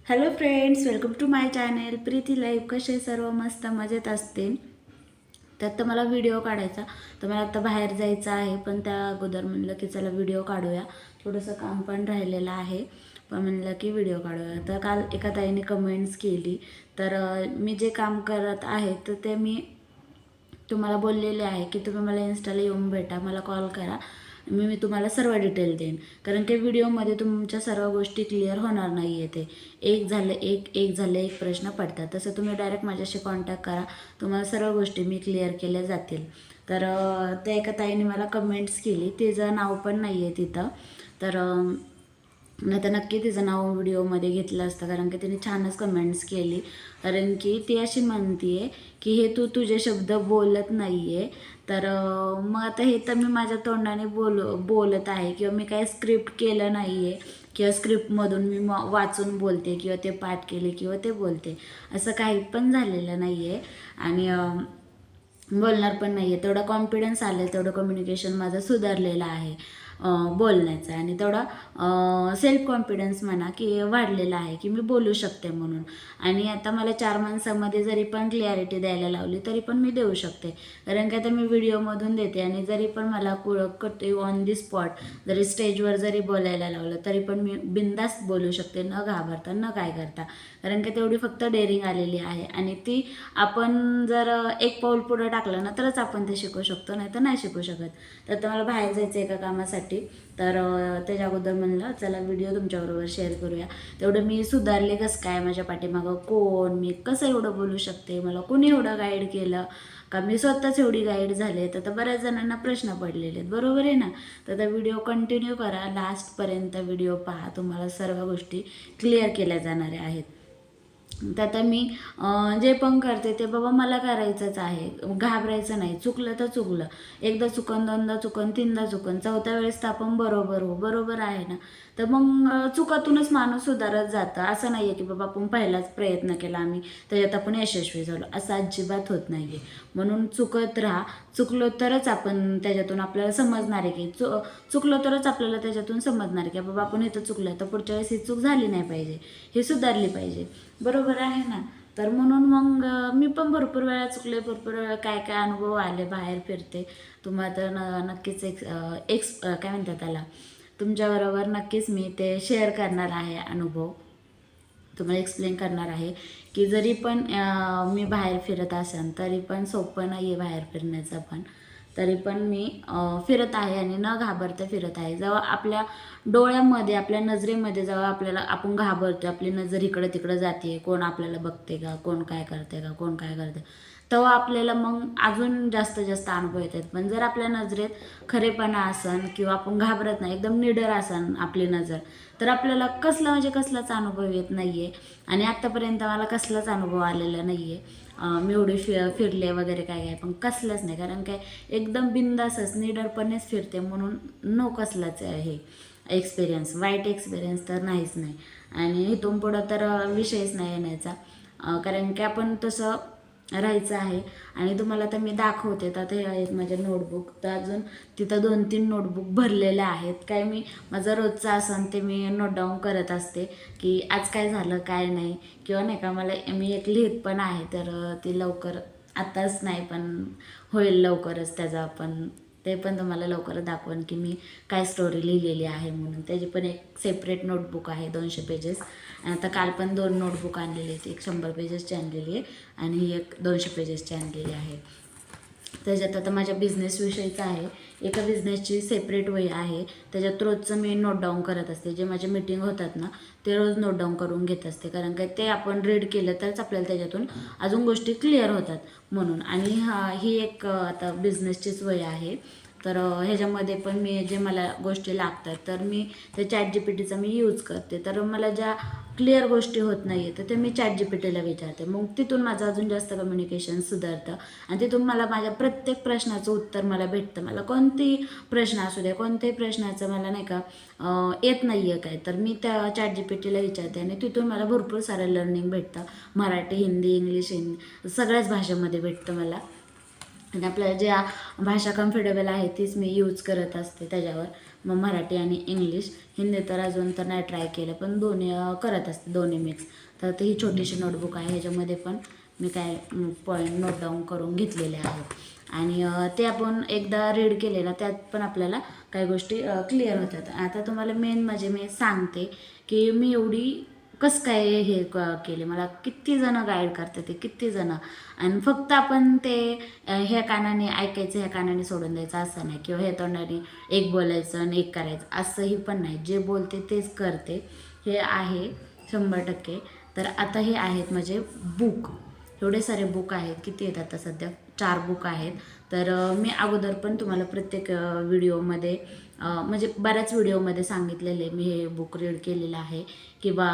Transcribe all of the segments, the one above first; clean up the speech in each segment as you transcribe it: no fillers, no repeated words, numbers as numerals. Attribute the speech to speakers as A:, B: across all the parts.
A: Hello friends, welcome to my channel Preeti live. कसे सर्व मस्त मजेत असतील. त्यात तर मला व्हिडिओ काढायचा, तर मला आता बाहेर जायचं आहे, पण त्या अगोदर म्हणलं की चला व्हिडिओ काढूया. थोडंसं काम पण राहिलेलं आहे, पण म्हणलं की व्हिडिओ काढूया. तर काल एका ताईने कमेंट्स केली, तर मी जे काम करत आहे तर ते मी तुम्हाला बोललेले आहे की तुम्ही मला इन्स्टाला येऊन भेटा, मला कॉल करा, मी तुम्हाला सर्व डिटेल देईन. कारण की व्हिडिओमध्ये तुमच्या सर्व गोष्टी क्लिअर होणार नाही आहे. ते एक झाले एक प्रश्न पडतात. तसं तुम्ही डायरेक्ट माझ्याशी कॉन्टॅक्ट करा, तुम्हाला सर्व गोष्टी मी क्लिअर केल्या जातील. तर त्या एका ताईने मला कमेंट्स केली, तिचं नाव पण नाही आहे तिथं, तर नाही तर नक्की तिचं नाव व्हिडिओमध्ये घेतलं असतं, कारण की तिने छानच कमेंट्स केली. कारण की ती अशी म्हणते आहे की हे तू तुझे शब्द बोलत नाही आहे. तर मग आता हे तर मी माझ्या तोंडाने बोलत आहे, किंवा मी काही स्क्रिप्ट केलं नाही आहे, किंवा स्क्रिप्टमधून मी वाचून बोलते, किंवा ते पाठ केले, किंवा ते बोलते, असं काही पण झालेलं नाही आहे. आणि बोलणार पण नाही आहे. तेवढा कॉन्फिडन्स आलं आहे, तेवढं कम्युनिकेशन माझं सुधारलेलं आहे बोलण्याचं, आणि तेवढा सेल्फ कॉन्फिडन्स म्हणा की वाढलेला आहे की मी बोलू शकते म्हणून. आणि आता मला 4 माणसामध्ये जरी पण क्लॅरिटी द्यायला लावली तरी पण मी देऊ शकते, कारण की आता मी व्हिडिओमधून देते. आणि जरी पण मला कुठे ऑन दी स्पॉट जरी स्टेजवर जरी बोलायला लावलं तरी पण मी बिनधास्त बोलू शकते, न घाबरता न काय करता. कारण की तेवढी फक्त डेअरिंग आलेली आहे, आणि ती आपण जर एक पाऊल पुढं टाकलं ना तरच आपण ते शिकू शकतो, नाही तर नाही शिकू शकत. तर आता मला बाहेर जायचं एका कामासाठी, तर त्याच्या अगोदर म्हणलं चला व्हिडिओ तुमच्याबरोबर शेअर करूया. तेवढं मी सुधारले कसं काय, माझ्या पाठीमागं कोण, मी कसं एवढं बोलू शकते, मला कोणी एवढं गाईड केलं का, मी स्वतःच एवढी गाईड झाले. तर बऱ्याच जणांना प्रश्न पडलेले आहेत, बरोबर आहे ना. तर व्हिडिओ कंटिन्यू करा, लास्टपर्यंत व्हिडिओ पहा, तुम्हाला सर्व गोष्टी क्लिअर केल्या जाणाऱ्या आहेत. तर आता मी जे पण करते ते बाबा मला करायचंच आहे, घाबरायचं नाही. चुकलं तर चुकलं, एकदा चुकन, दोनदा चुकन, तीनदा चुकन, चौथ्या वेळेस तर आपण बरोबर हो, बरोबर आहे ना. तर मग चुकातूनच माणूस सुधारत जातं. असं नाही आहे की बाबा आपण पहिलाच प्रयत्न केला आम्ही त्याच्यात आपण यशस्वी झालो, असं अजिबात होत नाही आहे. म्हणून चुकत राहा, चुकलो तरच आपण त्याच्यातून आपल्याला समजणार आहे की चुकलो तरच आपल्याला त्याच्यातून समजणार आहे की बाबा आपण इथं चुकलं, तर पुढच्या वेळेस ही चूक झाली नाही पाहिजे, ही सुधारली पाहिजे, बरोबर आहे ना. तर म्हणून मग मी पण भरपूर वेळा चुकले, भरपूर वेळा काय काय अनुभव आले, बाहेर फिरते. तुम्हाला तर नक्कीच काय म्हणतात त्याला, तुमच्याबरोबर नक्कीच मी ते शेअर करणार आहे अनुभव, तुम्हाला एक्सप्लेन करणार आहे की जरी पण मी बाहेर फिरत असेन तरी पण सोपं नाही आहे बाहेर फिरण्याचं पण. तरी पण मी फिरत आहे आणि न घाबरता फिरत आहे. जेव्हा आपल्या डोळ्यामध्ये, आपल्या नजरेमध्ये जेव्हा आपण घाबरतो, आपली नजर इकडं तिकडं जाते, कोण आपल्याला बघते का, कोण काय करते का, कोण काय करते, तेव्हा आपल्याला मग अजून जास्त जास्त अनुभव येतात. पण जर आपल्या नजरेत खरेपणा असन, किंवा आपण घाबरत नाही, एकदम निडर असन आपली नजर, तर आपल्याला म्हणजे कसलाच अनुभव येत नाही आहे. आणि आत्तापर्यंत मला कसलाच अनुभव आलेला नाही आहे. मी एवढे फिरले वगैरे काय काय, पण कसलंच नाही. कारण काय, एकदम बिंदासच निडरपणेच फिरते, म्हणून नो कसलाच आहे एक्सपिरियन्स, वाईट एक्सपिरियन्स तर नाहीच नाही. आणि इथून पुढं तर विषयच नाही येण्याचा. कारण की आपण तसं राहायचं आहे. आणि तुम्हाला तर मी दाखवते. तर हे आहेत माझे नोटबुक, तर अजून तिथं 2-3 नोटबुक भरलेल्या आहेत. काय मी माझं रोजचं असं ते मी नोट डाऊन करत असते की आज काय झालं काय नाही, किंवा नाही का, मी एक लिहित पण आहे. तर ती लवकर, आत्ताच नाही पण होईल लवकरच त्याचा पण, ते पण तुम्हाला लवकर दाखवेन की मी काय स्टोरी लिहिलेली आहे म्हणून. त्याची पण एक सेपरेट नोटबुक आहे 200 पेजेस. आता काल पण 2 नोटबुक आणलेली आहेत, एक 100 पेजेसची आणलेली आहे आणि ही एक 200 पेजेसची आणलेली आहे. त्याच्यात आता माझ्या बिझनेसविषयीचं आहे. एका बिझनेसची सेपरेट वही आहे, त्याच्यात रोजचं मी नोट डाऊन करत असते. जे माझे मीटिंग होतात ना ते रोज नोट डाऊन करून घेत असते, कारण काय ते आपण रीड केलं तरच आपल्याला त्याच्यातून अजून गोष्टी क्लिअर होतात म्हणून. आणि ही एक आता बिझनेसचीच वही आहे. तर ह्याच्यामध्ये पण मी जे मला गोष्टी लागतात तर मी ते ChatGPTचा मी यूज करते. तर मला ज्या क्लिअर गोष्टी होत नाही आहेत तर ते मी ChatGPTला विचारते. मग तिथून माझं अजून जास्त कम्युनिकेशन सुधारतं, आणि तिथून मला माझ्या प्रत्येक प्रश्नाचं उत्तर मला भेटतं. मला कोणतेही प्रश्न असू द्या, कोणत्याही प्रश्नाचं मला नाही का येत नाही आहे काय, तर मी त्या ChatGPTला विचारते, आणि तिथून मला भरपूर सारं लर्निंग भेटतं. मराठी, हिंदी, इंग्लिश, सगळ्याच भाषेमध्ये भेटतं मला. आणि आपल्याला ज्या भाषा कम्फर्टेबल आहे तीच मी यूज करत असते त्याच्यावर. मग मराठी आणि इंग्लिश. हिंदी तर अजून तर नाही ट्राय केलं, पण दोन्ही करत असते, दोन्ही मिक्स. तर ही छोटीशी नोटबुक आहे, ह्याच्यामध्ये पण मी काय पॉईंट नोट डाऊन करून घेतलेले आहेत. आणि ते आपण एकदा रीड केले ना, त्यात पण आपल्याला काही गोष्टी क्लिअर होतात. आता तुम्हाला मेन म्हणजे मी सांगते की मी एवढी कसं काय हे केले, मला किती जणं गाईड करतात, ते किती जणं. आणि फक्त आपण ते ह्या कानाने ऐकायचं, ह्या कानाने सोडून द्यायचं असं नाही, किंवा ह्या तोंडाने एक बोलायचं आणि एक करायचं असंही पण नाही. जे बोलते तेच करते, हे आहे 100%. तर आता हे आहेत म्हणजे बुक, एवढे सारे बुक आहेत. किती आहेत आता सध्या? 4 बुक आहेत. तर मी अगोदर पण तुम्हाला प्रत्येक व्हिडिओमध्ये म्हणजे बऱ्याच व्हिडिओमध्ये सांगितलेले मी हे बुक रीड केलेलं आहे, किंवा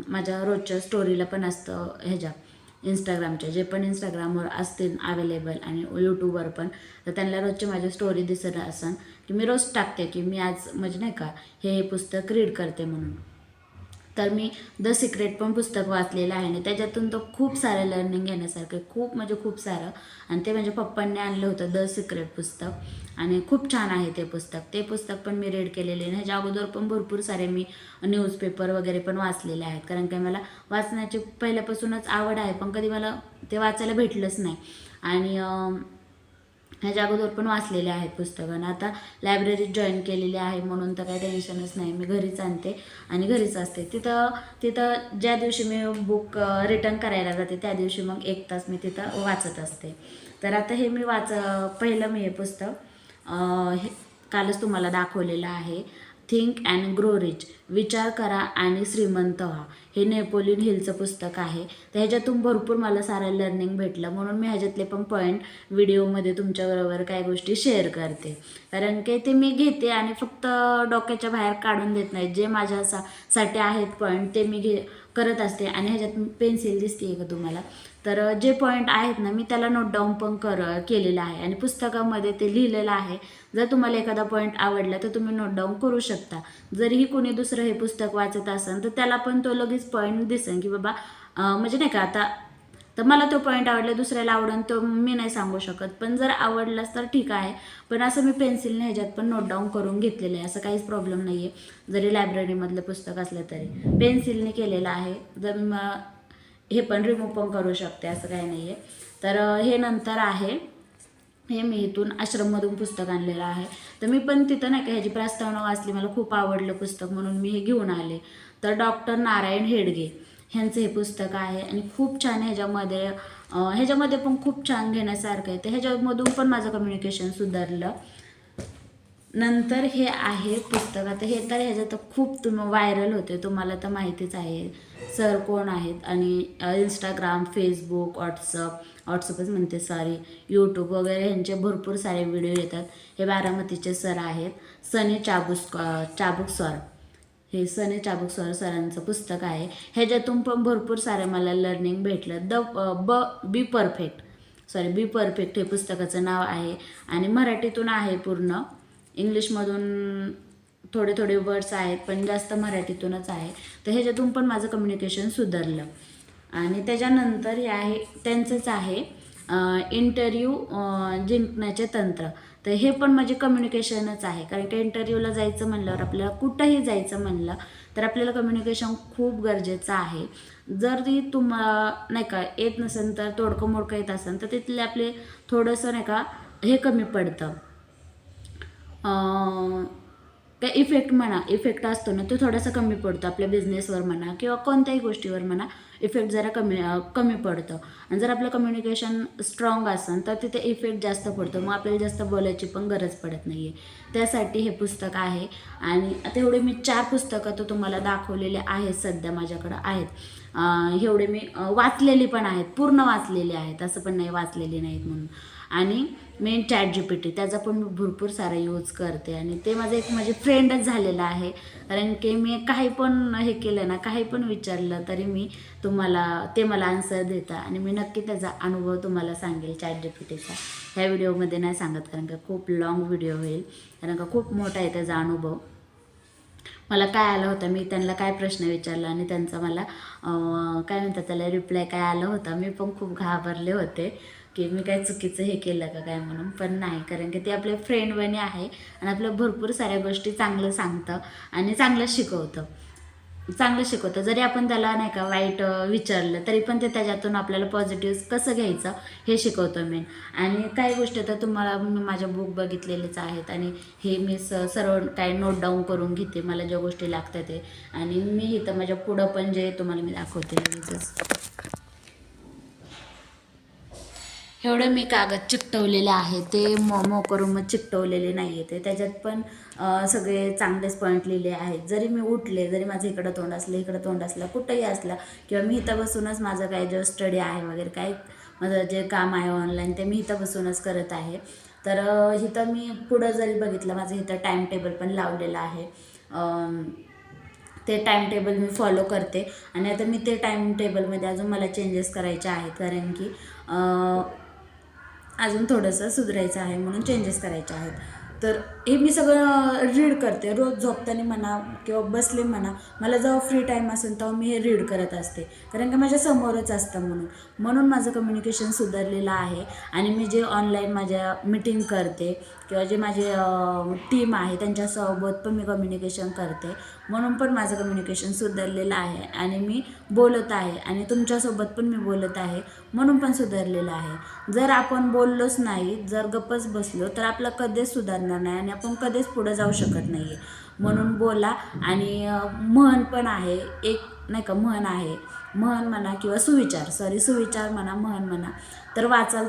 A: माझ्या रोजच्या स्टोरीला पण असतं, ह्याच्या इंस्टाग्रामच्या, जे पण इंस्टाग्रामवर असतील अवेलेबल आणि यूट्यूबवर पण, तर त्यांना रोजची माझी स्टोरी दिसत असन की मी रोज टाकते की मी आज म्हणजे नाही का हे पुस्तक रीड करते म्हणून. तर मी द सिक्रेट पण पुस्तक वाचलेलं आहे आणि त्याच्यातून तर खूप सारं लर्निंग घेण्यासारखं, खूप म्हणजे खूप सारं. आणि ते म्हणजे पप्पांनी आणलं होतं द सिक्रेट पुस्तक, आणि खूप छान आहे ते पुस्तक. ते पुस्तक पण मी रीड केलेले आहे. ह्याच्या अगोदर पण भरपूर सारे मी न्यूजपेपर वगैरे पण वाचलेले आहेत, कारण की मला वाचण्याची पहिल्यापासूनच आवड आहे, पण कधी मला ते वाचायला भेटलंच नाही. आणि ह्याच्या अगोदर पण वाचलेले आहेत पुस्तकं. आता लायब्ररीत जॉईन केलेली आहे म्हणून तर काही टेन्शनच नाही. मी घरीच आणते आणि घरीच असते. तिथं ज्या दिवशी मी बुक रिटर्न करायला जाते त्या दिवशी मग 1 तास मी तिथं वाचत असते. तर आता हे मी पहिलं मी हे पुस्तक कालच तुम्हाला दाखवलेलं आहे. थिंक अँड ग्रो रिच, विचार करा आणि श्रीमंत व्हा. हे नेपोलियन हिलचं पुस्तक आहे. तर ह्याच्यातून भरपूर मला सारं लर्निंग भेटलं, म्हणून मी ह्याच्यातले पण पॉईंट व्हिडिओमध्ये तुमच्याबरोबर काही गोष्टी शेअर करते. कारण की ते मी घेते आणि फक्त डोक्याच्या बाहेर काढून देत नाही. जे माझ्यासाठी आहेत पॉईंट ते मी करत असते. आणि ह्याच्यात पेन्सिल दिसते का तुम्हाला? तर जे पॉईंट आहेत ना, मी त्याला नोट डाऊन पण केलेलं आहे आणि पुस्तकामध्ये ते लिहिलेलं आहे. जर तुम्हाला एखादा पॉईंट आवडला तर तुम्ही नोट डाऊन करू शकता. जरीही कोणी दुसरं हे पुस्तक वाचत असेल तर त्याला पण तो लगेच पॉईंट दिसेल की बाबा म्हणजे नाही का, आता तर मला तो पॉईंट आवडला, दुसऱ्याला आवडून तो मी नाही सांगू शकत, पण जर आवडलाच तर ठीक आहे. पण असं मी पेन्सिलने ह्याच्यात पण नोट डाऊन करून घेतलेलं आहे, असं काहीच प्रॉब्लेम नाही आहे. जरी लायब्ररीमधलं पुस्तक असलं तरी पेन्सिलने केलेलं आहे. जर हे पण रिमूव्ह पण करू शकते, असं काही नाही आहे. तर हे नंतर आहे, हे मी इथून आश्रममधून पुस्तक आणलेलं आहे. तर मी पण तिथं नाही का ह्याची प्रस्तावना वाचली, मला खूप आवडलं पुस्तक म्हणून मी हे घेऊन आले. तर डॉक्टर नारायण हेडगे ह्यांचं हे पुस्तक आहे आणि खूप छान. ह्याच्यामध्ये पण खूप छान घेण्यासारखं आहे. तर ह्याच्यामधून पण माझं कम्युनिकेशन सुधारलं. नंतर हे आहे पुस्तक, आता हे तर ह्याच्यात खूप व्हायरल होते, तुम्हाला तर माहितीच आहे सर कोण आहेत. आणि इंस्टाग्राम, फेसबुक, व्हॉट्सअपच म्हणते सॉरी, यूट्यूब वगैरे ह्यांचे भरपूर सारे व्हिडिओ येतात. हे बारामतीचे सर आहेत, सनी चाबुकस्वार. हे सनी चाबुकस्वार सरांचं पुस्तक आहे. ह्याच्यातून पण भरपूर सारे मला लर्निंग भेटलं. बी परफेक्ट हे पुस्तकाचं नाव आहे आणि मराठीतून आहे पूर्ण. इंग्लिशमधून थोडे थोडे वर्ड्स आहेत, पण जास्त मराठीतूनच आहे. तर ह्याच्यातून पण माझं कम्युनिकेशन सुधारलं. आणि त्याच्यानंतर हे आहे त्यांचंच आहे इंटरव्ह्यू जिंकण्याचे तंत्र. तर हे पण म्हणजे कम्युनिकेशनच आहे, कारण की इंटरव्ह्यूला जायचं म्हणल्यावर, आपल्याला कुठंही जायचं म्हणलं तर आपल्याला कम्युनिकेशन खूप गरजेचं आहे. जरी तुम्हाला नाही का येत नसेल, तर तोडकं मोडकं येत असेल तर तिथले आपले थोडंसं नाही का हे कमी पडतं, काय इफेक्ट असतो ना, तो थोडासा कमी पडतो आपल्या बिझनेसवर म्हणा किंवा कोणत्याही गोष्टीवर म्हणा. इफेक्ट जरा कमी पडतं. आणि जर आपलं कम्युनिकेशन स्ट्रॉंग असेल तर तिथे इफेक्ट जास्त पडतो, मग आपल्याला जास्त बोलायची पण गरज पडत नाही आहे. त्यासाठी हे पुस्तक आहे. आणि आता एवढे मी 4 पुस्तकं तर तुम्हाला दाखवलेले आहेत, सध्या माझ्याकडं आहेत. एवढे मी वाचलेली पण आहेत, पूर्ण वाचलेले आहेत, असं पण नाही वाचलेली नाहीत म्हणून. आणि मेन ChatGPT, त्याचा पण मी भरपूर सारा यूज करते आणि ते माझं एक म्हणजे फ्रेंडच झालेलं आहे. कारण की मी काही पण हे केलं ना, काही पण विचारलं तरी ते मला आन्सर देतं आणि मी नक्की त्याचा अनुभव तुम्हाला सांगेल ChatGPTचा. ह्या व्हिडिओमध्ये नाही सांगत, कारण का खूप लॉंग व्हिडिओ होईल, कारण का खूप मोठा आहे त्याचा अनुभव. मला काय आलं होतं, मी त्यांना काय प्रश्न विचारला आणि त्यांचा मला काय म्हणतात त्याला रिप्लाय काय आला होता, मी पण खूप घाबरले होते. की मी काय चुकीचं हे केलं का काय म्हणून, पण नाही, कारण की ते आपले फ्रेंड बनी आहे आणि आपल्या भरपूर साऱ्या गोष्टी चांगलं सांगतं आणि चांगलं शिकवतं. जरी आपण त्याला नाही का वाईट विचारलं तरी पण ते त्याच्यातून आपल्याला पॉझिटिव्ह कसं घ्यायचं हे शिकवतो मेन. आणि काही गोष्टी तर तुम्हाला मी माझ्या बुक बघितलेलेच आहेत आणि हे मी सर्व काही नोट डाऊन करून घेते मला ज्या गोष्टी लागतात ते. आणि मी इथं माझ्या पुढं पण जे तुम्हाला मी दाखवते लगेचच, एवढं मी कागद चिकटवलेले आहे, ते मो करून मग चिकटवलेले नाही आहे. ते त्याच्यात पण सगळे चांगलेच पॉईंट लिहिले आहेत. जरी मी उठले, जरी माझं इकडं तोंड असलं इकडं तोंड असलं कुठंही असलं, किंवा मी इथं बसूनच माझं काय जो स्टडी आहे वगैरे काय माझं जे काम आहे ऑनलाईन ते मी इथं बसूनच करत आहे. तर इथं मी पुढं जरी बघितलं माझं इथं टाईम टेबल पण लावलेलं आहे. ते टाईम टेबल मी फॉलो करते. आणि आता मी ते टाईम टेबलमध्ये अजून मला चेंजेस करायचे आहेत, कारण की अजून थोडंसं सुधारायचं आहे म्हणून चेंजेस करायचे आहेत. तर हे मी सगळं रीड करते रोज झोपताना म्हणा किंवा बसले म्हणा, मला जेव्हा फ्री टाईम असेल तेव्हा मी हे रीड करत असते, कारण की माझ्या समोरच असतं म्हणून माझं कम्युनिकेशन सुधारलेलं आहे. आणि मी जे ऑनलाईन माझ्या मीटिंग करते किंवा जे माझे टीम आहे त्यांच्यासोबत पण मी कम्युनिकेशन करते, म्हणून पण माझं कम्युनिकेशन सुधारलेलं आहे. आणि मी बोलत आहे आणि तुमच्यासोबत पण मी बोलत आहे म्हणून पण सुधारलेलं आहे. जर आपण बोललोच नाही, जर गप्पच बसलो तर आपलं कधीच सुधारणार नाही आणि आपण कधीच पुढे जाऊ शकत नाही आहे. म्हणून बोला. आणि म्हण पण आहे एक, नाही का, म्हण आहे, म्हण म्हणा किंवा सुविचार म्हणा, म्हण म्हणा, तर वाचाल.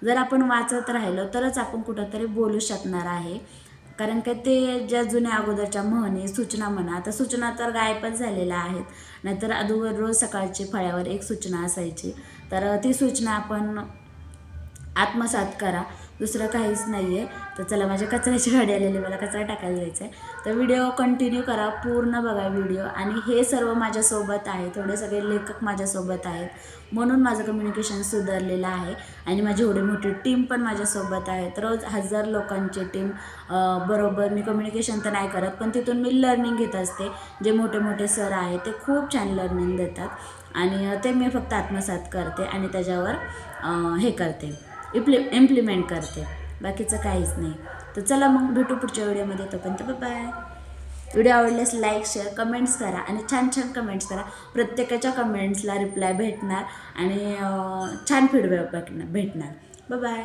A: जर आपण वाचत राहिलो तरच आपण कुठंतरी बोलू शकणार आहे. कारण का ते ज्या जुन्या अगोदरच्या म्हणी सूचना म्हणा, आता सूचना तर गायबच झालेल्या आहेत. नाहीतर अगोदर रोज सकाळची फळ्यावर एक सूचना असायची, तर ती सूचना आपण आत्मसात करा, दुसरं काहीच नाही आहे. तर चला, माझ्या कचऱ्याची गाडी आलेली, मला कचरा टाकायला जायचं आहे. तर व्हिडिओ कंटिन्यू करा, पूर्ण बघा व्हिडिओ. आणि हे सर्व माझ्यासोबत आहे, थोडे सगळे लेखक माझ्यासोबत आहेत म्हणून माझं कम्युनिकेशन सुधारलेलं आहे. आणि माझी एवढी मोठी टीम पण माझ्यासोबत आहे. तर रोज 1000 लोकांची टीम बरोबर मी कम्युनिकेशन तर नाही करत, पण तिथून मी लर्निंग घेत असते. जे मोठे मोठे सर आहेत ते खूप छान लर्निंग देतात आणि ते मी फक्त आत्मसात करते आणि त्याच्यावर हे करते, इम्प्लिमेंट करते, बाकीचं काहीच नाही. तर चला मग भेटू पुढच्या व्हिडिओमध्ये, तोपर्यंत बाय. व्हिडिओ आवडल्यास लाईक, शेअर, कमेंट्स करा आणि छान छान कमेंट्स करा. प्रत्येकाच्या कमेंट्सला रिप्लाय भेटणार आणि छान फीडबॅक भेटणार. बाय.